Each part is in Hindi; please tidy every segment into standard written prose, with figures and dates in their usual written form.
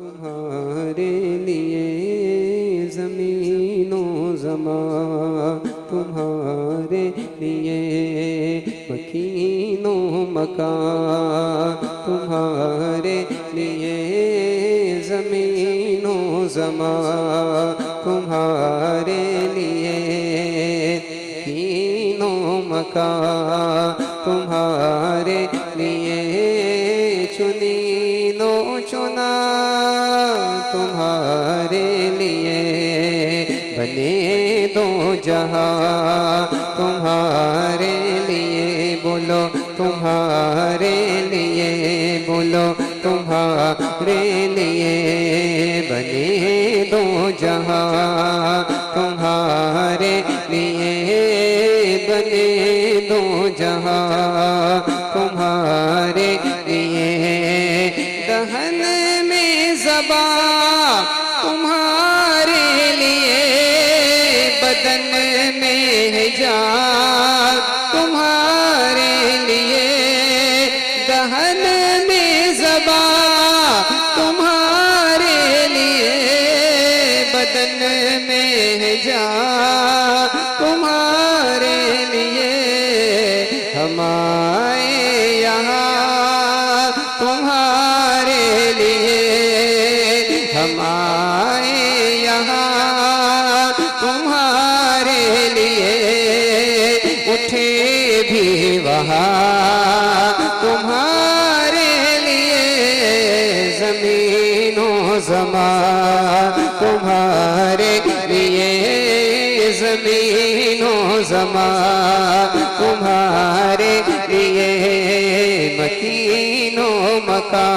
तुम्हारे लिए ज़मीनो ज़मा, तुम्हारे लिए मकीनो मका, तुम्हारे लिए ज़मीनो ज़मा, तुम्हारे लिए कीनो मका, तुम्हारे लिए चुनीनो चुना, तुम्हारे लिए बने दो जहां, तुम्हारे लिए बोलो, तुम्हारे लिए बोलो, तुम्हारे लिए बने दो जहां, तुम्हारे लिए बने दो जहां, तुम्हारे लिए दहन में ज़बा, तुम्हारे लिए बदन में है जान, तुम्हारे लिए दहन में ज़बा, तुम्हारे लिए बदन में है जान, तुम्हारे लिए हम आए यहाँ, तुम्हारे लिए हम आए यहाँ, तुम्हारे लिए उठे भी वहाँ, तुम्हारे लिए ज़मीनो ज़मा, तुम्हारे लिए ज़मीनो ज़मा, तुम्हारे लिए मकीनो मका,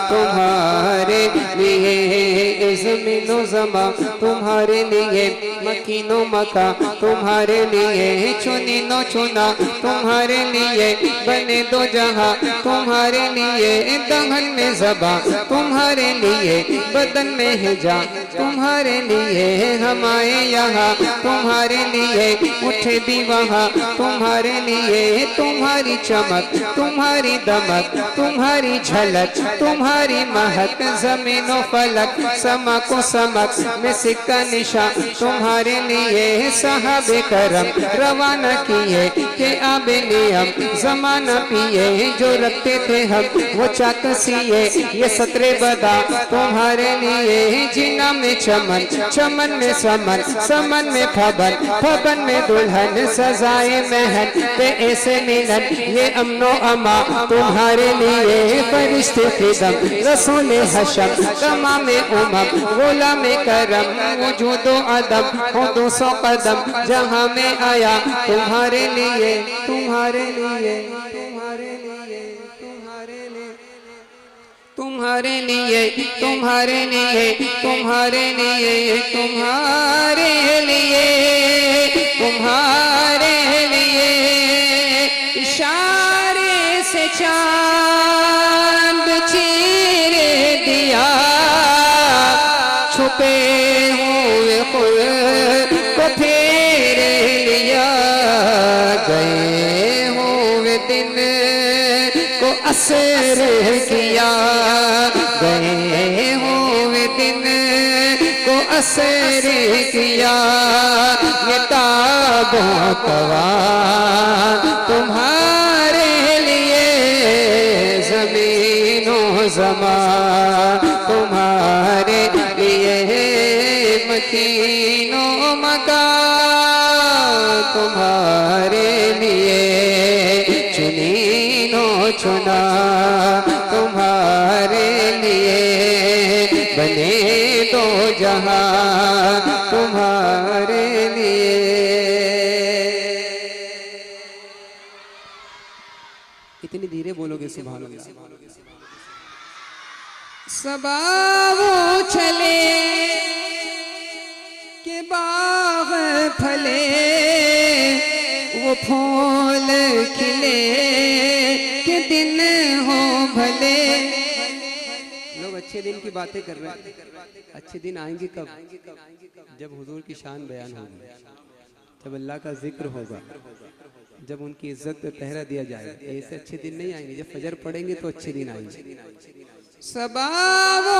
तुम्हारे लिए ज़मीनो ज़मा, तुम्हारे लिए मकीनो मका, तुम्हारे लिए चुनीनो चुना, तुम्हारे लिए बने दो जहां, तुम्हारे लिए दहन में ज़बा, तुम्हारे लिए बदन में है जान, तुम्हारे लिए हम आए यहाँ, तुम्हारे लिए उठे भी वहाँ, तुम्हारे लिए तुम्हारी चमक, तुम्हारी दमक, तुम्हारी झलक, तुम्हारी महक, ज़मीनो फलक समा को समक में सिक्का निशा, तुम्हारे लिए साहबे करम रवाना किए के आबे नियम ज़माना पिए, जो रखते थे हम वो चौकसिए, ये सतरे बदा तुम्हारे लिए जीना में चमन, चमन में समन, समन में फबन, फबन में दुल्हन सजाए महन पे ऐसे मिलन, ये अमनो अमा तुम्हारे लिए फरिश्ते खिदम रसूल हशम कमा में उमम गोला में करम, वजूदो अदम हो 200 कदम जहां में आया, तुम्हारे लिए तुम्हारे लिए तुम्हारे लिए तुम्हारे लिए तुम्हारे लिए तुम्हारे लिए तुम्हारे लिए तुम्हारे लिए इशारे से चांद चीर दिया, छुपे हुए खुद को फेर लिया, गए हुए दिन को असर किया, गए हुए दिन को असर किया, ये ताबो तवा तुम्हारे लिए ज़मीनो ज़मा, तुम्हारे लिए मकीनो मका, तुम्हारे लिए चुनीनो चुना, तुम्हारे लिए बने दो जहां, तुम्हारे लिए। इतनी धीरे बोलोगे सुभान अल्लाह। सबा वो चले के बाग फले, वो फूल खिले के दिन हो भले। लोग अच्छे दिन की बातें कर रहे हैं, अच्छे दिन आएंगे कब? जब हुजूर की शान बयान होगी, जब अल्लाह का जिक्र होगा, जब उनकी इज्जत पे पहरा दिया जाएगा। ऐसे अच्छे दिन नहीं आएंगे, जब फजर पड़ेंगे तो अच्छे दिन आएंगे। सबा वो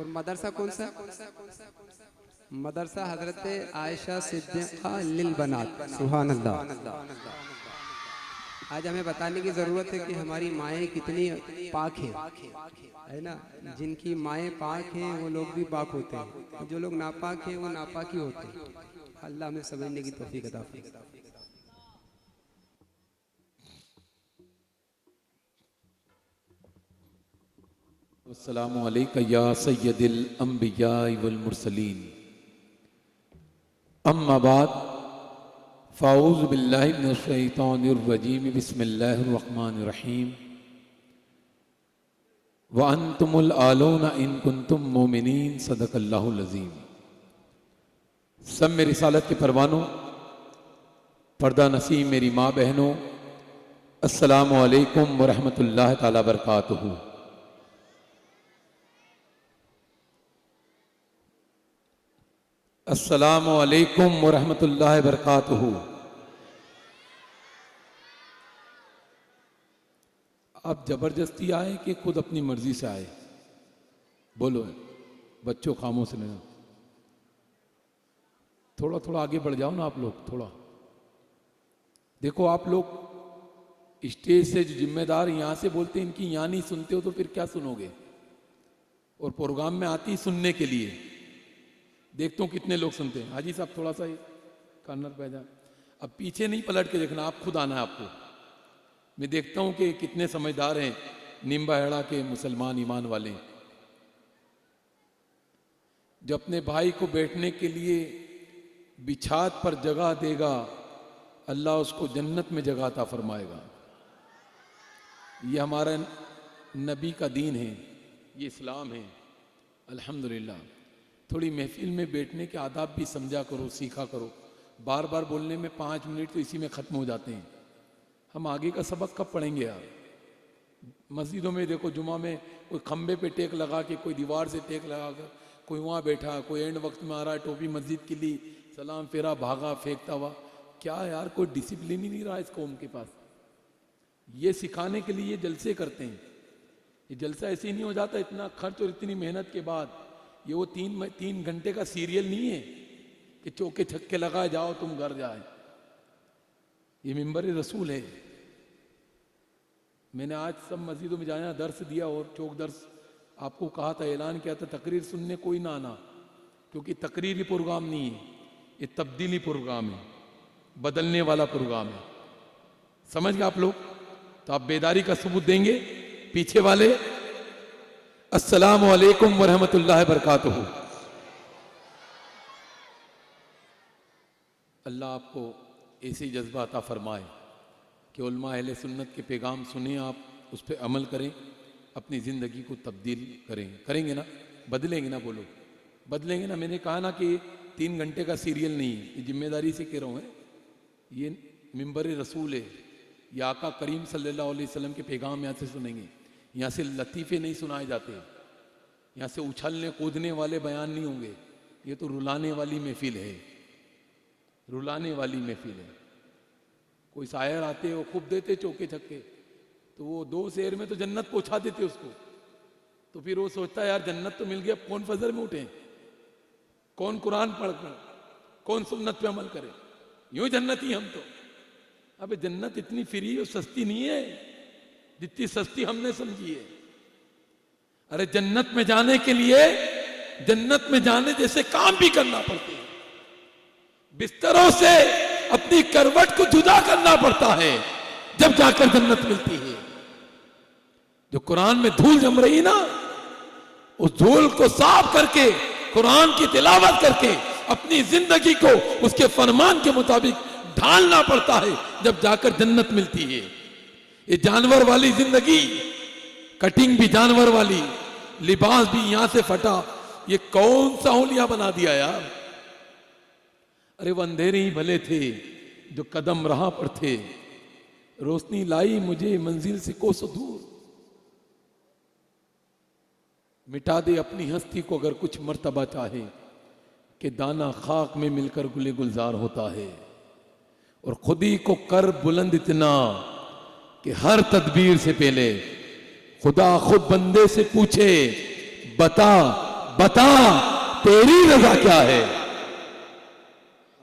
और मदरसा कौन सा? मदरसा हजरत आयशा सिद्दीक़ा लिल बनात। सुभान अल्लाह। आज हमें बताने की ज़रूरत है कि हमारी माएँ कितनी पाक है ना। जिनकी माएँ पाक हैं वो लोग भी पाक होते हैं, जो लोग नापाक हैं वो नापाक ही होते हैं। अल्लाह हमें समझने की तौफीक अता फरमाए। अस्सलामु अलैका या सय्यदिल अंबिया वल मुरसलीन, अम्मा बाद, फ़ाऊज़ु बिल्लाहि मिनश शैतानिर रजीम, बिस्मिल्लाहिर रहमानिर रहीम, व अंतुमुल आलूना इन कुंतुम मोमिनीन, सदक़ल्लाहुल अज़ीम। सब में रिसालत के परवानों, पर्दा नसीम मेरी माँ बहनों, अस्सलामु अलैकुम व रहमतुल्लाहि ताला बरकातुहू। अस्सलामु अलैकुम व रहमतुल्लाहि बरकातुहू। आप जबरदस्ती आए कि खुद अपनी मर्जी से आए? बोलो बच्चों, खामोश रहना। थोड़ा थोड़ा आगे बढ़ जाओ ना आप लोग, थोड़ा देखो। आप लोग स्टेज से जो जिम्मेदार यहाँ से बोलते हैं, इनकी यहाँ नहीं सुनते हो तो फिर क्या सुनोगे? और प्रोग्राम में आती सुनने के लिए, देखता हूँ कितने लोग सुनते हैं। हाजी साहब थोड़ा सा कॉर्नर पे जा। अब पीछे नहीं पलट के देखना, आप खुद आना है आपको। मैं देखता हूँ कि कितने समझदार हैं निम्बा हेड़ा के मुसलमान ईमान वाले, जो अपने भाई को बैठने के लिए बिछात पर जगह देगा, अल्लाह उसको जन्नत में जगह अता फरमाएगा। ये हमारा नबी का दीन है, ये इस्लाम है। अल्हम्दुलिल्लाह। थोड़ी महफिल में बैठने के आदाब भी समझा करो, सीखा करो। बार बार बोलने में 5 मिनट तो इसी में ख़त्म हो जाते हैं। हम आगे का सबक कब पढ़ेंगे यार? मस्जिदों में देखो, जुमा में कोई खम्बे पे टेक लगा के, कोई दीवार से टेक लगा कर, कोई वहाँ बैठा, कोई एंड वक्त में आ रहा है, टोपी मस्जिद के लिए, सलाम फेरा, भागा फेंकता हुआ। क्या यार, कोई डिसिप्लिन ही नहीं रहा इस कौम के पास। ये सिखाने के लिए ये जलसे करते हैं। ये जलसा ऐसे ही नहीं हो जाता, इतना खर्च और इतनी मेहनत के बाद। ये वो 3 घंटे का सीरियल नहीं है कि चौके छक्के लगाए जाओ तुम घर जाए। ये मिंबर रसूल है। मैंने आज सब मस्जिदों में जाना, दर्स दिया और चौक दर्स आपको कहा था, ऐलान किया था, तकरीर सुनने कोई ना आना, क्योंकि तकरीरी प्रोग्राम नहीं है, ये तब्दीली प्रोग्राम है, बदलने वाला प्रोग्राम है। समझ गए आप लोग? तो आप बेदारी का सबूत देंगे पीछे वाले। अस्सलामु अलैकुम व रहमतुल्लाहि बरकातुहू। अल्लाह आपको ऐसी जज्बा अता फरमाए कि उलमा अहले सुन्नत के पैगाम सुने, आप उस पर अमल करें, अपनी ज़िंदगी को तब्दील करें। करेंगे ना? बदलेंगे ना? बोलो बदलेंगे ना? मैंने कहा ना कि 3 घंटे का सीरियल नहीं है, ये जिम्मेदारी से कह रहा हूँ। ये मिंबर रसूल है, ये आका करीम सल्लल्लाहु अलैहि वसल्लम के पैगाम यहाँ से सुनेंगे। यहाँ से लतीफ़े नहीं सुनाए जाते, यहाँ से उछलने कूदने वाले बयान नहीं होंगे। ये तो रुलाने वाली महफिल है, रुलाने वाली महफिल है। कोई शायर आते, वो खूब देते चौके छक्के, तो वो 2 शेर में तो जन्नत पहुंचा देते उसको। तो फिर वो सोचता है यार जन्नत तो मिल गया, अब कौन फजर में उठे, कौन कुरान पढ़ कर, कौन सुन्नत पे अमल करे, यूं जन्नती हम तो। अबे जन्नत इतनी फ्री और सस्ती नहीं है जितनी सस्ती हमने समझी है। अरे जन्नत में जाने के लिए जन्नत में जाने जैसे काम भी करना पड़ते हैं। बिस्तरों से अपनी करवट को जुदा करना पड़ता है, जब जाकर जन्नत मिलती है। जो कुरान में धूल जम रही ना, उस धूल को साफ करके, कुरान की तिलावत करके अपनी जिंदगी को उसके फरमान के मुताबिक ढालना पड़ता है, जब जाकर जन्नत मिलती है। ये जानवर वाली जिंदगी, कटिंग भी जानवर वाली, लिबास भी यहां से फटा, ये कौन सा होलिया बना दिया यार। अरे वो अंधेरे ही भले थे जो कदम राह पर थे, रोशनी लाई मुझे मंजिल से कोसों दूर। मिटा दे अपनी हस्ती को अगर कुछ मर्तबा चाहे, कि दाना खाक में मिलकर गुले गुलजार होता है। और खुदी को कर बुलंद इतना कि हर तदबीर से पहले खुदा खुद बंदे से पूछे, बता बता तेरी रजा क्या है।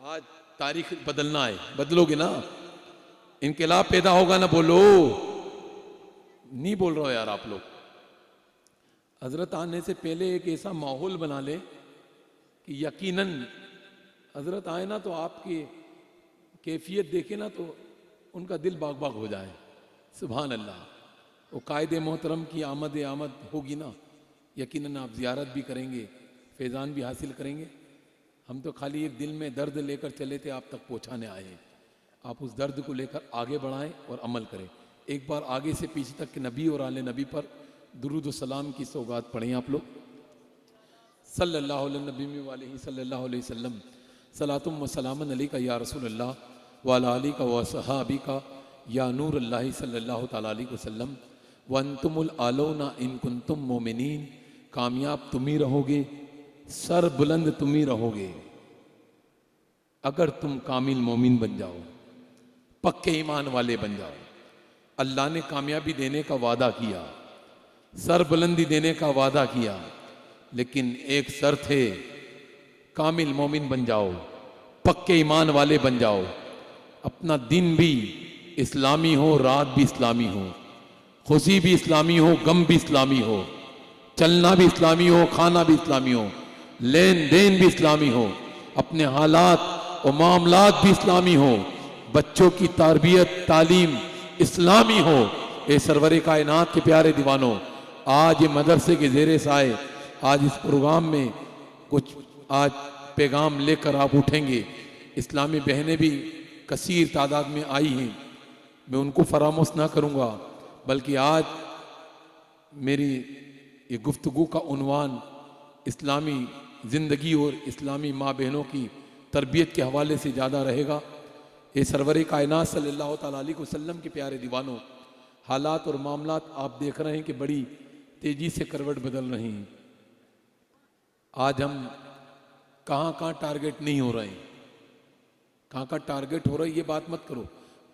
आज तारीख बदलना है, बदलोगे ना, इनकलाब पैदा होगा ना, बोलो। नहीं बोल रहा हो यार आप लोग। हजरत आने से पहले एक ऐसा माहौल बना ले कि यकीनन हजरत आए ना तो आपकी कैफियत देखे ना तो उनका दिल बाग बाग हो जाए। सुभान अल्लाह। वो कायदे मोहतरम की आमद होगी ना, यकीनन आप ज़ियारत भी करेंगे, फैज़ान भी हासिल करेंगे। हम तो खाली एक दिल में दर्द लेकर चले थे, आप तक पहुंचाने आए हैं। आप उस दर्द को लेकर आगे बढ़ाएं और अमल करें। एक बार आगे से पीछे तक के नबी और आले नबी पर दुरूद व सलाम की सौगात पढ़ें आप लोग। सल्लल्लाहु अलैहि वसल्लम। सलातुम व सलामन अलैका या रसूल अल्लाह व अला आलिका व सहाबिका या नूर अल्लाह सल्लल्लाहु तआला अलैहि वसल्लम व अंतुमुल आलौना इन कुंतुम मोमिनीन। कामयाब तुम ही रहोगे, सर बुलंद तुम ही रहोगे अगर तुम कामिल मोमिन बन जाओ, पक्के ईमान वाले बन जाओ। अल्लाह ने कामयाबी देने का वादा किया, सर बुलंदी देने का वादा किया, लेकिन एक शर्त है, कामिल मोमिन बन जाओ, पक्के ईमान वाले बन जाओ। अपना दिन भी इस्लामी हो, रात भी इस्लामी हो, खुशी भी इस्लामी हो, गम भी इस्लामी हो, चलना भी इस्लामी हो, खाना भी इस्लामी हो, लेन देन भी इस्लामी हो, अपने हालात और मामलात भी इस्लामी हो, बच्चों की तरबियत तालीम इस्लामी हो। ए सरवरे कायनात के प्यारे दीवानों, आज ये मदरसे के ज़ेरे साए, आज इस प्रोग्राम में कुछ आज पैगाम लेकर आप उठेंगे। इस्लामी बहनें भी कसीर तादाद में आई हैं, मैं उनको फरामोश ना करूँगा, बल्कि आज मेरी ये गुफ्तगू का उन्वान इस्लामी ज़िंदगी और इस्लामी माँ बहनों की तरबियत के हवाले से ज़्यादा रहेगा। ये सरवरे कायनात सल्लल्लाहु तआला अलैहि वसल्लम के प्यारे दीवानों, हालात और मामलात आप देख रहे हैं कि बड़ी तेज़ी से करवट बदल रही हैं। आज हम कहाँ टारगेट नहीं हो रहे हैं, कहाँ टारगेट हो रहा है ये बात मत करो,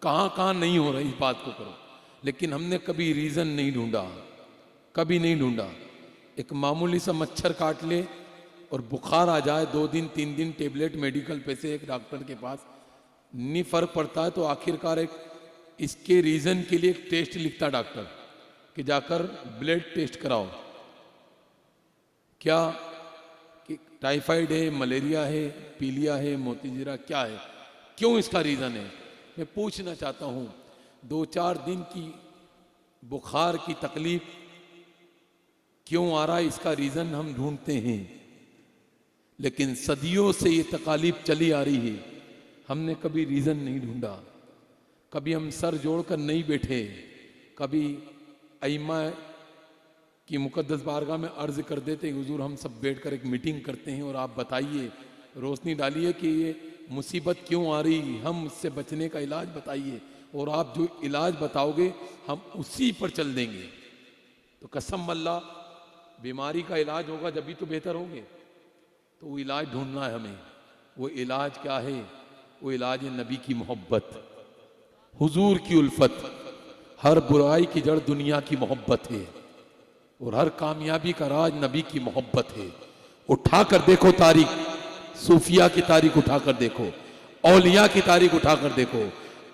कहाँ नहीं हो रही इस बात को करो। लेकिन हमने कभी रीज़न नहीं ढूंढा, कभी नहीं ढूंढा। एक मामूली सा मच्छर काट ले और बुखार आ जाए, 2 दिन 3 दिन टेबलेट मेडिकल पे से एक डॉक्टर के पास नहीं फर्क पड़ता है, तो आखिरकार एक इसके रीज़न के लिए एक टेस्ट लिखता डॉक्टर कि जाकर ब्लड टेस्ट कराओ, क्या कि टाइफाइड है, मलेरिया है, पीलिया है, मोतीजीरा क्या है, क्यों इसका रीज़न है। मैं पूछना चाहता हूँ, 2-4 दिन की बुखार की तकलीफ क्यों आ रहा है, इसका रीज़न हम ढूंढते हैं। लेकिन सदियों से ये तकालीफ चली आ रही है, हमने कभी रीज़न नहीं ढूंढा, कभी हम सर जोड़कर नहीं बैठे, कभी अइमा की मुकद्दस बारगाह में अर्ज़ कर देते हुजूर हम सब बैठकर एक मीटिंग करते हैं और आप बताइए, रोशनी डालिए कि ये मुसीबत क्यों आ रही, हम उससे बचने का इलाज बताइए, और आप जो इलाज बताओगे हम उसी पर चल देंगे। तो कसम अल्लाह, बीमारी का इलाज होगा जब भी तो बेहतर होंगे। तो वो इलाज ढूंढना है हमें। वो इलाज क्या है? वो इलाज है नबी की मोहब्बत, हुजूर की उल्फत। हर बुराई की जड़ दुनिया की मोहब्बत है और हर कामयाबी का राज नबी की मोहब्बत है। उठाकर देखो तारीख, सूफिया की तारीख उठाकर देखो, औलिया की तारीख उठाकर देखो,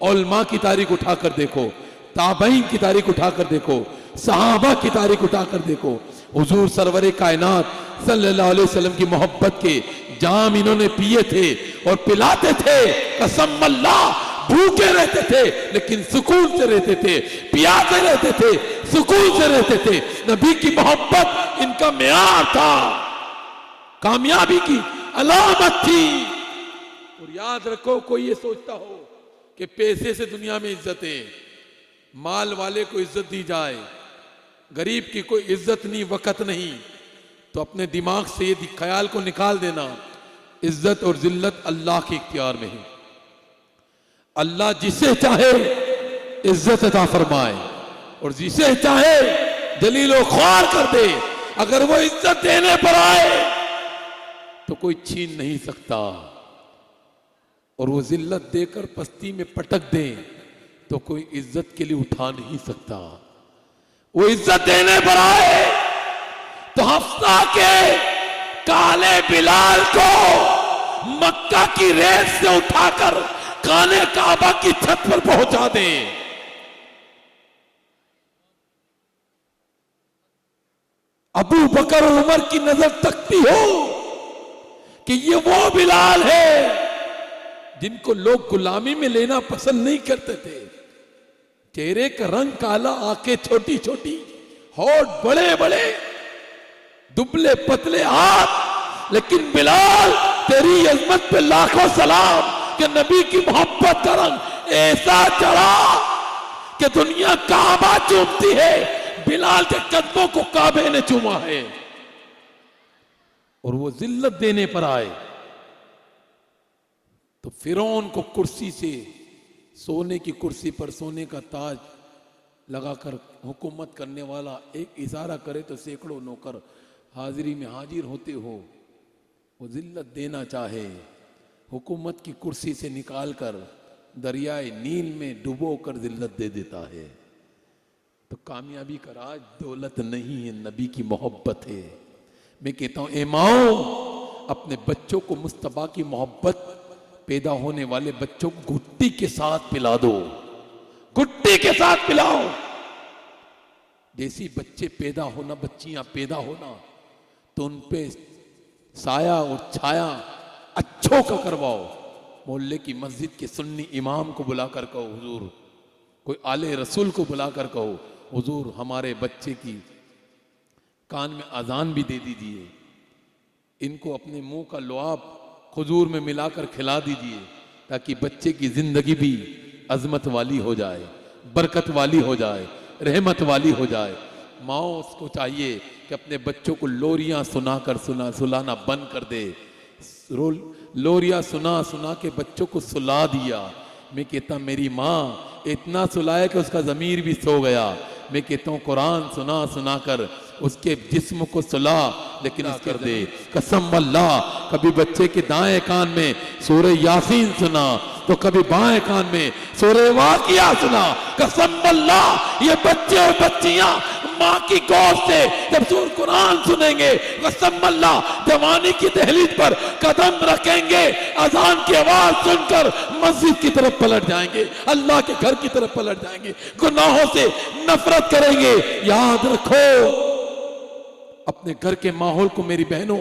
उलमा की तारीख उठाकर देखो, ताबईन की तारीख उठाकर देखो, सहाबा की तारीख उठाकर देखो। हुजूर सरवरे कायनात सल्लल्लाहु अलैहि वसल्लम की मोहब्बत के जाम इन्होंने पिए थे और पिलाते थे। कसम अल्लाह, भूखे रहते थे लेकिन सुकून से रहते थे, प्यासे रहते थे सुकून से रहते थे। नबी की मोहब्बत इनका मेयार था, कामयाबी की अलामत थी। और याद रखो, कोई ये सोचता हो कि पैसे से दुनिया में इज्जत है, माल वाले को इज्जत दी जाए, गरीब की कोई इज्जत नहीं, वक़्त नहीं, तो अपने दिमाग से ये ख्याल को निकाल देना, इज्जत और जिल्लत अल्लाह के इख्तियार में है। अल्लाह जिसे चाहे इज्जत अता फरमाए और जिसे चाहे जलीलो ख्वार कर दे। अगर वो इज्जत देने पर आए तो कोई छीन नहीं सकता, और वो जिल्लत देकर पस्ती में पटक दे तो कोई इज्जत के लिए उठा नहीं सकता। वो इज्जत देने पर आए तो हफ्सा के काले बिलाल को मक्का की रेत से उठाकर काने काबा की छत पर पहुंचा दे। अबू बकर और उमर की नजर तकती हो कि ये वो बिलाल है जिनको लोग गुलामी में लेना पसंद नहीं करते थे। चेहरे का रंग काला, आंखें छोटी छोटी, होठ बड़े बड़े, दुबले पतले हाथ, लेकिन बिलाल तेरी अजमत पे लाखों सलाम कि नबी की मोहब्बत का रंग ऐसा चढ़ा कि दुनिया काबा चूमती है, बिलाल के कदमों को काबे ने चूमा है। और वो जिल्लत देने पर आए तो फिरौन को कुर्सी से, सोने की कुर्सी पर सोने का ताज लगाकर हुकूमत करने वाला एक इशारा करे तो सैकड़ों नौकर हाजिरी में हाजिर होते हो। वो जिल्लत देना चाहे, हुकूमत की कुर्सी से निकालकर दरियाए नील में डुबो कर जिल्लत दे देता है। तो कामयाबी का राज दौलत नहीं है, नबी की मोहब्बत है। मैं कहता हूं ए माओ, अपने बच्चों को मुस्तफा की मोहब्बत, पैदा होने वाले बच्चों को घुट्टी के साथ पिला दो, घुट्टी के साथ पिलाओ। जैसी बच्चे पैदा होना, बच्चियां पैदा होना, तो उन पे साया और छाया अच्छों का करवाओ। मोहल्ले की मस्जिद के सुन्नी इमाम को बुलाकर कहो हुजूर, कोई आले रसूल को बुलाकर कहो हुजूर हमारे बच्चे की कान में अजान भी दे दीजिए, इनको अपने मुंह का लुआब खजूर में मिलाकर खिला दीजिए, ताकि बच्चे की जिंदगी भी अजमत वाली हो जाए, बरकत वाली हो जाए, रहमत वाली हो जाए। माओ उसको चाहिए कि अपने बच्चों को लोरियां सुनाकर सुलाना बंद कर दे। लोरियां सुना सुना के बच्चों को सुला दिया। मैं कहता मेरी माँ इतना सुलाया कि उसका ज़मीर भी सो गया। मैं कहता हूँ कुरान सुना सुना कर उसके जिस्म को सुला, लेकिन कर दे कसम अल्लाह, कभी बच्चे के दाएं कान में सूरह यासीन सुना तो कभी बाएं कान में सूरह वाक़िया सुना। कसम अल्लाह, ये बच्चे और बच्चियां माँ की गोद से जब सूरह कुरान सुनेंगे, कसम अल्लाह, जवानी की दहलीज पर कदम रखेंगे, अजान की आवाज सुनकर मस्जिद की तरफ पलट जाएंगे, अल्लाह के घर की तरफ पलट जाएंगे, गुनाहों से नफरत करेंगे। याद रखो, अपने घर के माहौल को मेरी बहनों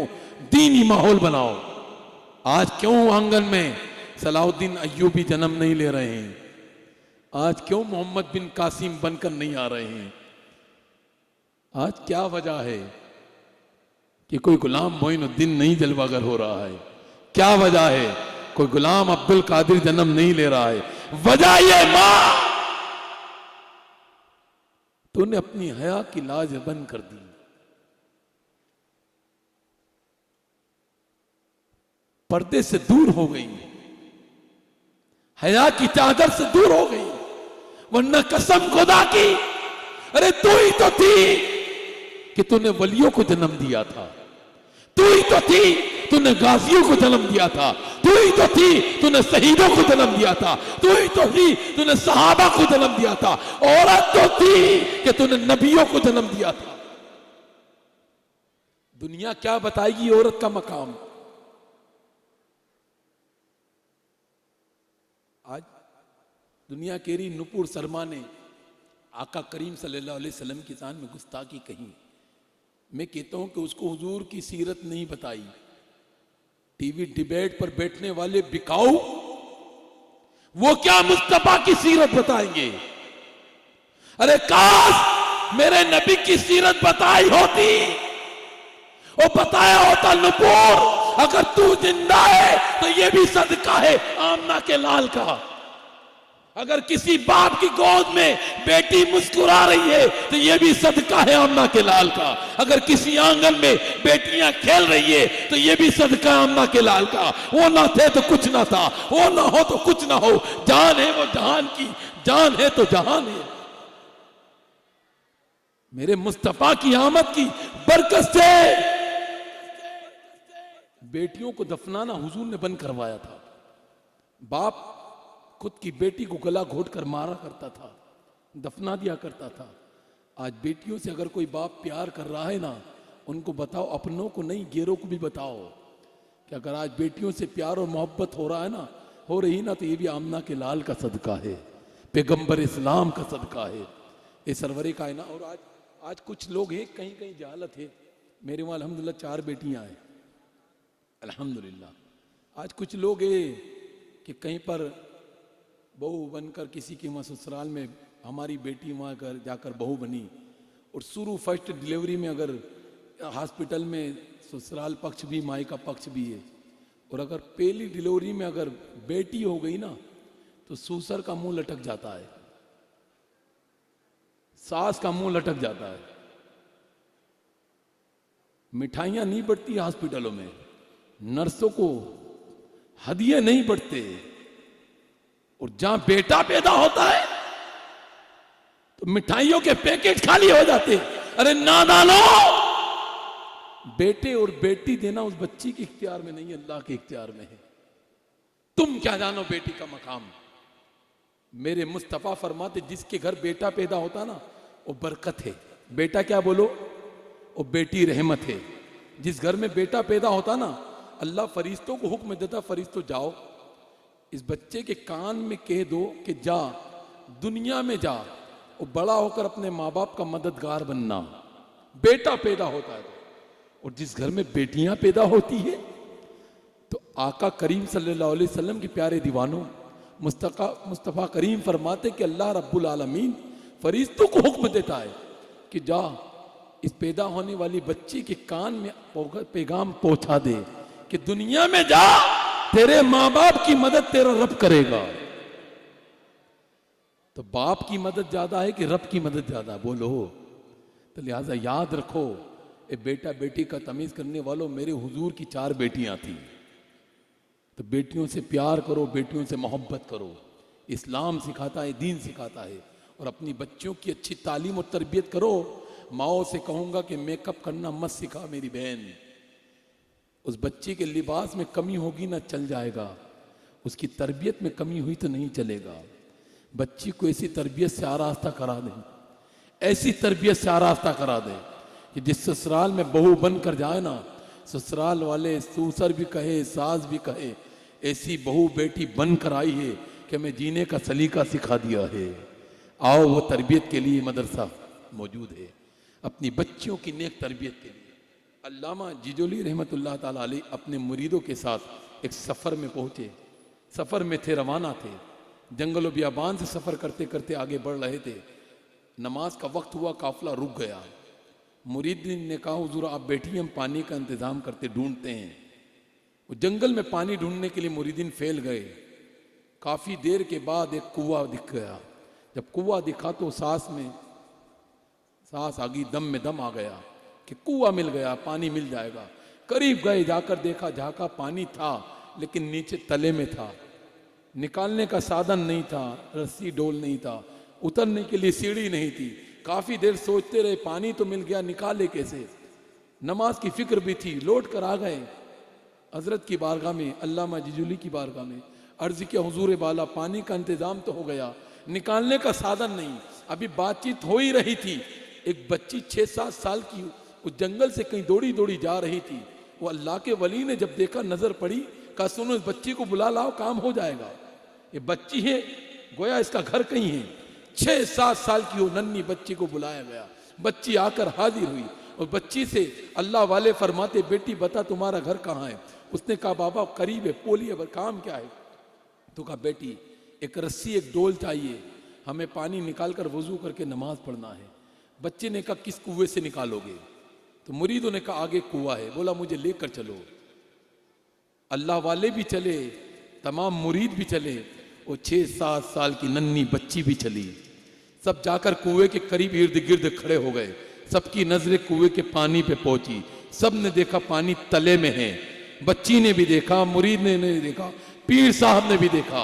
दीनी माहौल बनाओ। आज क्यों आंगन में सलाउद्दीन अय्यूबी जन्म नहीं ले रहे हैं? आज क्यों मोहम्मद बिन कासिम बनकर नहीं आ रहे हैं? आज क्या वजह है कि कोई गुलाम मोइनुद्दीन नहीं जलवागर हो रहा है? क्या वजह है कोई गुलाम अब्दुल कादिर जन्म नहीं ले रहा है? वजह ये मां, तूने अपनी हया की लाज बंद कर दी। पर्दे से दूर हो गई, हया की चादर से दूर हो गई। वरना कसम खुदा की, अरे तू ही तो थी कि तूने वलियों को जन्म दिया था, तू ही तो थी तूने गाजियों को जन्म दिया था, तू ही तो थी तूने शहीदों को जन्म दिया था, तू ही तो थी तूने सहाबा को जन्म दिया था, औरत तो थी कि तूने नबियों को जन्म दिया था। दुनिया क्या बताएगी औरत का मकाम? आज दुनिया कह रही नुपुर शर्मा ने आका करीम सल्लल्लाहु अलैहि वसल्लम की शान में गुस्ताखी कही। मैं कहता हूं कि उसको हुजूर की सीरत नहीं बताई। टीवी डिबेट पर बैठने वाले बिकाऊ, वो क्या मुस्तफा की सीरत बताएंगे? अरे काश मेरे नबी की सीरत बताई होती, और बताया होता नुपुर, अगर तू जिंदा है तो ये भी सदका है आमना के लाल का। अगर किसी बाप की गोद में बेटी मुस्कुरा रही है तो ये भी सदका है आमना के लाल का। अगर किसी आंगन में बेटियां खेल रही है तो ये भी सदका है आमना के लाल का। वो ना थे तो कुछ ना था, वो ना हो तो कुछ ना हो, जान है वो जहान की, जान है तो जहान है। मेरे मुस्तफा की आमद की बरकत से बेटियों को दफनाना हुजूर ने बंद करवाया था। बाप खुद की बेटी को गला घोट कर मारा करता था, दफना दिया करता था। आज बेटियों से अगर कोई बाप प्यार कर रहा है ना, उनको बताओ, अपनों को नहीं गैरों को भी बताओ कि अगर आज बेटियों से प्यार और मोहब्बत हो रहा है ना, हो रही ना, तो ये भी आमना के लाल का सदका है, पैगंबर इस्लाम का सदका है, ये सरवरे कायना। और आज कुछ लोग हैं, कहीं कहीं जहालत है। मेरे वहाँ अल्हम्दुलिल्लाह 4 बेटियां हैं अल्हम्दुलिल्लाह। आज कुछ लोग हैं कि कहीं पर बहू बनकर किसी के वहाँ ससुराल में, हमारी बेटी वहाँ जाकर बहू बनी, और शुरू फर्स्ट डिलीवरी में अगर हॉस्पिटल में ससुराल पक्ष भी माई का पक्ष भी है, और अगर पहली डिलीवरी में अगर बेटी हो गई ना, तो ससुर का मुंह लटक जाता है, सास का मुंह लटक जाता है। मिठाइयां नहीं बढ़ती हॉस्पिटलों में, नर्सों को हदिये नहीं बढ़ते, और जहां बेटा पैदा होता है तो मिठाइयों के पैकेट खाली हो जाते। अरे नादानो, बेटे और बेटी देना उस बच्ची के इख्तियार में नहीं, अल्लाह के इख्तियार में है। तुम क्या जानो बेटी का मकाम। मेरे मुस्तफा फरमाते, जिसके घर बेटा पैदा होता ना, वो बरकत है। बेटा क्या बोलो, वो बेटी रहमत है। जिस घर में बेटा पैदा होता ना, अल्लाह फरिश्तों को हुक्म देता, फरिश्तों जाओ इस बच्चे के कान में कह दो कि जा दुनिया में जा, और बड़ा होकर अपने माँ बाप का मददगार बनना। बेटा पैदा होता है। और जिस घर में बेटियां पैदा होती है, तो आका करीम सल्लल्लाहु अलैहि वसल्लम के प्यारे दीवानों, मुस्तफ़ा करीम फरमाते कि अल्लाह रब्बुल आलमीन फरिश्तों को हुक्म देता है कि जा इस पैदा होने वाली बच्ची के कान में पैगाम पहुंचा दे कि दुनिया में जा, तेरे माँ बाप की मदद तेरा रब करेगा। तो बाप की मदद ज्यादा है कि रब की मदद ज्यादा, बोलो। तो लिहाजा याद रखो, ए बेटा बेटी का तमीज करने वालों, मेरे हुजूर की 4 बेटियां थी। तो बेटियों से प्यार करो, बेटियों से मोहब्बत करो। इस्लाम सिखाता है, दीन सिखाता है। और अपनी बच्चियों की अच्छी तालीम और तरबियत करो। माओ से कहूंगा कि मेकअप करना मत सिखा मेरी बहन। उस बच्ची के लिबास में कमी होगी ना, चल जाएगा। उसकी तरबियत में कमी हुई तो नहीं चलेगा। बच्ची को ऐसी तरबियत से आरास्ता करा दें, ऐसी तरबियत से आरास्ता करा दें कि जिस ससुराल में बहू बन कर जाए ना, ससुराल वाले ससुर भी कहे, सास भी कहे, ऐसी बहू बेटी बन कर आई है कि मैं जीने का सलीका सिखा दिया है। आओ, वो तरबियत के लिए मदरसा मौजूद है, अपनी बच्चियों की नेक तरबियत के लिए। अल्लामा जिजोली रहमतुल्लाह ताला अलैह अपने मुरीदों के साथ एक सफ़र में पहुँचे। सफ़र में थे, रवाना थे, जंगल बियाबान से सफ़र करते करते आगे बढ़ रहे थे। नमाज का वक्त हुआ, काफिला रुक गया। मुरीदीन ने कहा, हुजूर आप बैठिए, हम पानी का इंतज़ाम करते ढूंढते हैं। वो जंगल में पानी ढूंढने के लिए मुरीदीन फैल गए। काफ़ी देर के बाद एक कुआं दिख गया। जब कुआं दिखा तो सांस आ गई, दम में दम आ गया कि कुआं मिल गया, पानी मिल जाएगा। करीब गए, जाकर देखा, झांका, पानी था लेकिन नीचे तले में था। निकालने का साधन नहीं था, रस्सी डोल नहीं था, उतरने के लिए सीढ़ी नहीं थी। काफी देर सोचते रहे, पानी तो मिल गया, निकाले कैसे। नमाज की फिक्र भी थी। लौट कर आ गए हजरत की बारगाह में, अल्लामा जिजुली की बारगाह में। अर्ज किया, हुजूर बाला पानी का इंतजाम तो हो गया, निकालने का साधन नहीं। अभी बातचीत हो ही रही थी, एक बच्ची 6-7 साल की उस जंगल से कहीं दौड़ी दौड़ी जा रही थी। वो अल्लाह के वली ने जब देखा, नजर पड़ी, कहा सुनो इस बच्ची को बुला लाओ, काम हो जाएगा। ये बच्ची है, गोया इसका घर कहीं है। 6-7 साल की वो नन्ही बच्ची को बुलाया गया। बच्ची आकर हाजिर हुई और बच्ची से अल्लाह वाले फरमाते, बेटी बता तुम्हारा घर कहाँ है। उसने कहा बाबा करीब है, पोलिए पर काम क्या है। तो कहा बेटी एक रस्सी एक डोल चाहिए, हमें पानी निकाल कर वजू करके नमाज पढ़ना है। बच्चे ने कहा किस कुएं से निकालोगे। तो मुरीदों ने कहा आगे कुआं है। बोला मुझे लेकर चलो। अल्लाह वाले भी चले, तमाम मुरीद भी चले, और 6-7 साल की नन्ही बच्ची भी चली। सब जाकर कुएं के करीब इर्द गिर्द खड़े हो गए। सबकी नजरें कुएं के पानी पे पहुंची। सब ने देखा पानी तले में है। बच्ची ने भी देखा, मुरीद ने देखा, पीर साहब ने भी देखा।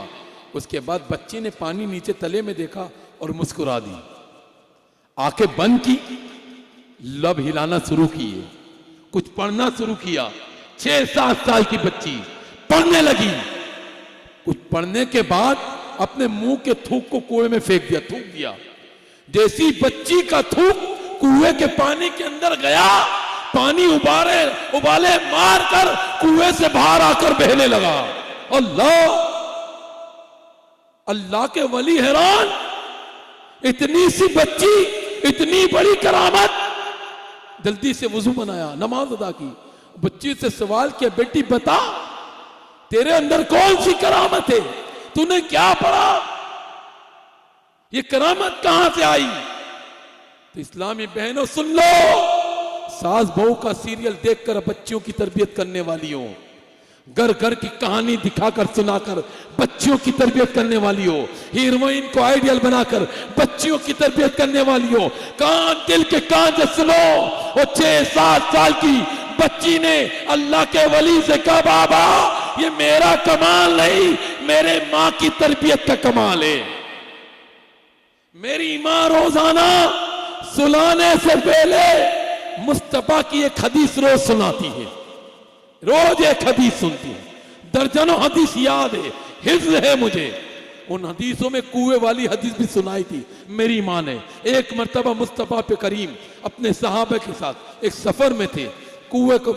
उसके बाद बच्ची ने पानी नीचे तले में देखा और मुस्कुरा दी, आंखें बंद की, लब हिलाना शुरू किए, कुछ पढ़ना शुरू किया। 6-7 साल की बच्ची पढ़ने लगी। कुछ पढ़ने के बाद अपने मुंह के थूक को कुएं में फेंक दिया, थूक दिया। जैसी बच्ची का थूक कुएं के पानी के अंदर गया, पानी उबाले मारकर कुएं से बाहर आकर बहने लगा। अल्लाह के वली हैरान, इतनी सी बच्ची, इतनी बड़ी करामत। जल्दी से वुजू बनाया, नमाज अदा की, बच्ची से सवाल किया, बेटी बता तेरे अंदर कौन सी करामत है, तूने क्या पढ़ा, ये करामत कहां से आई? तो इस्लामी बहनों सुन लो, सास बहू का सीरियल देखकर बच्चियों की तरबियत करने वाली हो, घर घर की कहानी दिखाकर सुनाकर बच्चियों की तरबियत करने वाली हो, हीरोइन को आइडियल बनाकर बच्चियों की तरबियत करने वाली हो, कान दिल के कान से सुनो। और 6-7 साल की बच्ची ने अल्लाह के वली से कहा, बाबा ये मेरा कमाल नहीं, मेरे माँ की तरबियत का कमाल है। मेरी माँ रोजाना सुलाने से पहले मुस्तफा की एक हदीस रोज सुनाती है, रोज एक हदीस सुनती है, दर्जनों हदीस याद है, हिफ्ज है मुझे। उन हदीसों में कुएं वाली हदीस भी सुनाई थी मेरी माँ ने। एक मर्तबा मुस्तफा पे करीम अपने सहाबा के साथ एक सफर में थे, कुएं को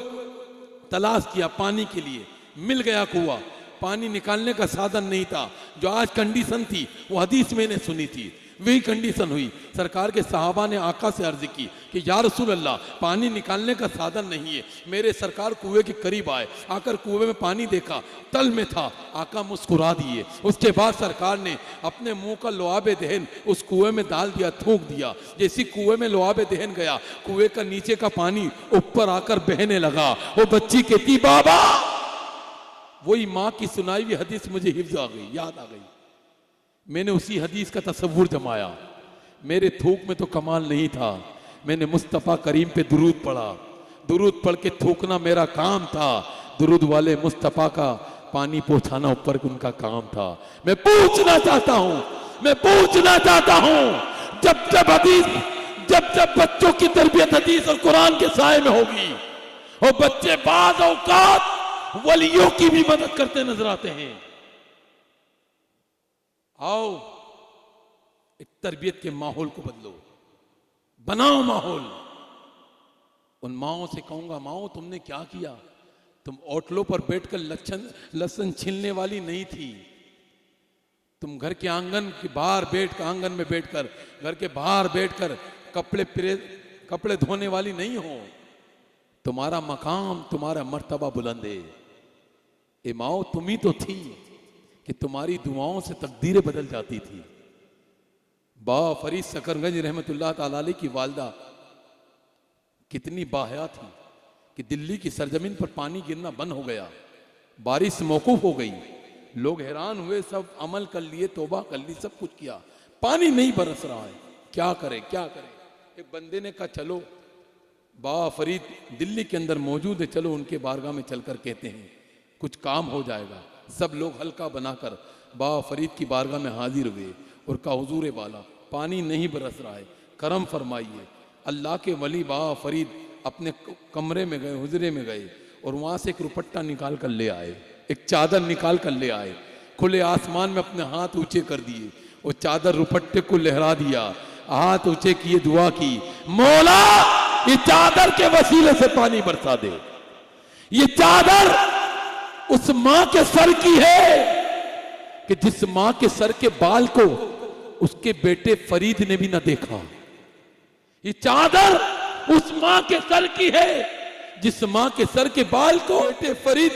तलाश किया पानी के लिए, मिल गया कुआं, पानी निकालने का साधन नहीं था। जो आज कंडीशन थी वो हदीस मैंने सुनी थी, वही कंडीशन हुई। सरकार के सहाबा ने आका से अर्ज की कि या रसूल अल्लाह, पानी निकालने का साधन नहीं है। मेरे सरकार कुएं के करीब आए, आकर कुएं में पानी देखा, तल में था। आका मुस्कुरा दिए। उसके बाद सरकार ने अपने मुंह का लुआब दहन उस कुएं में डाल दिया, थूक दिया। जैसी कुएं में लुआब दहन गया, कुएं का नीचे का पानी ऊपर आकर बहने लगा। वो बच्ची कहती, बाबा, वही माँ की सुनाई हुई हदीस मुझे हिफ्ज आ गई, याद आ गई। मैंने उसी हदीस का तसव्वुर जमाया। मेरे थूक में तो कमाल नहीं था, मैंने मुस्तफ़ा करीम पे दुरूद पढ़ा, दुरूद पढ़ के थूकना मेरा काम था। दुरूद वाले मुस्तफ़ा का पानी पहुंचाना ऊपर उनका काम था। मैं पूछना चाहता हूं, जब बच्चों की तरबियत हदीस और कुरान के साए में होगी, और बच्चे बाज़ औक़ात वलियों की भी मदद करते नजर आते हैं। आओ एक तरबियत के माहौल को बदलो, बनाओ माहौल। उन माओं से कहूंगा, माओ तुमने क्या किया? तुम ओटलों पर बैठकर लहसुन छीलने वाली नहीं थी। तुम घर के आंगन के बाहर आंगन में बैठकर, घर के बाहर बैठकर कपड़े धोने वाली नहीं हो। तुम्हारा मकाम, तुम्हारा मर्तबा बुलंद है। ए माओ, तुम ही तो थी कि तुम्हारी दुआओं से तकदीरें बदल जाती थी। बा फरीद सकरगंज रहमतुल्लाह ताला अलैह की वालदा कितनी बाहया थी कि दिल्ली की सरजमीन पर पानी गिरना बंद हो गया, बारिश मौकूफ हो गई। लोग हैरान हुए, सब अमल कर लिए, तौबा कर ली, सब कुछ किया, पानी नहीं बरस रहा है, क्या करें। एक बंदे ने कहा, चलो बा फरीद दिल्ली के अंदर मौजूद है, चलो उनके बारगाह में चलकर कहते हैं कुछ काम हो जाएगा। सब लोग हल्का बनाकर बा फरीद की बारगाह में हाजिर हुए और कहा, हुजूर बाला, पानी नहीं बरस रहा है, करम फरमाइए। अल्लाह के वली बा फरीद अपने कमरे में गए, हुजरे में गए, और वहां से एक रुपट्टा निकाल कर ले आए, एक चादर निकाल कर ले आए। खुले आसमान में अपने हाथ ऊंचे कर दिए, वो चादर रुपट्टे को लहरा दिया, हाथ ऊंचे किए, दुआ की, मौला ये चादर के वसीले से पानी बरसा दे। ये चादर उस मां के सर की है कि जिस मां के सर के बाल को उसके बेटे फरीद ने भी ना देखा। ये चादर उस मां के सर की है जिस मां के सर के बाल को बेटे फरीद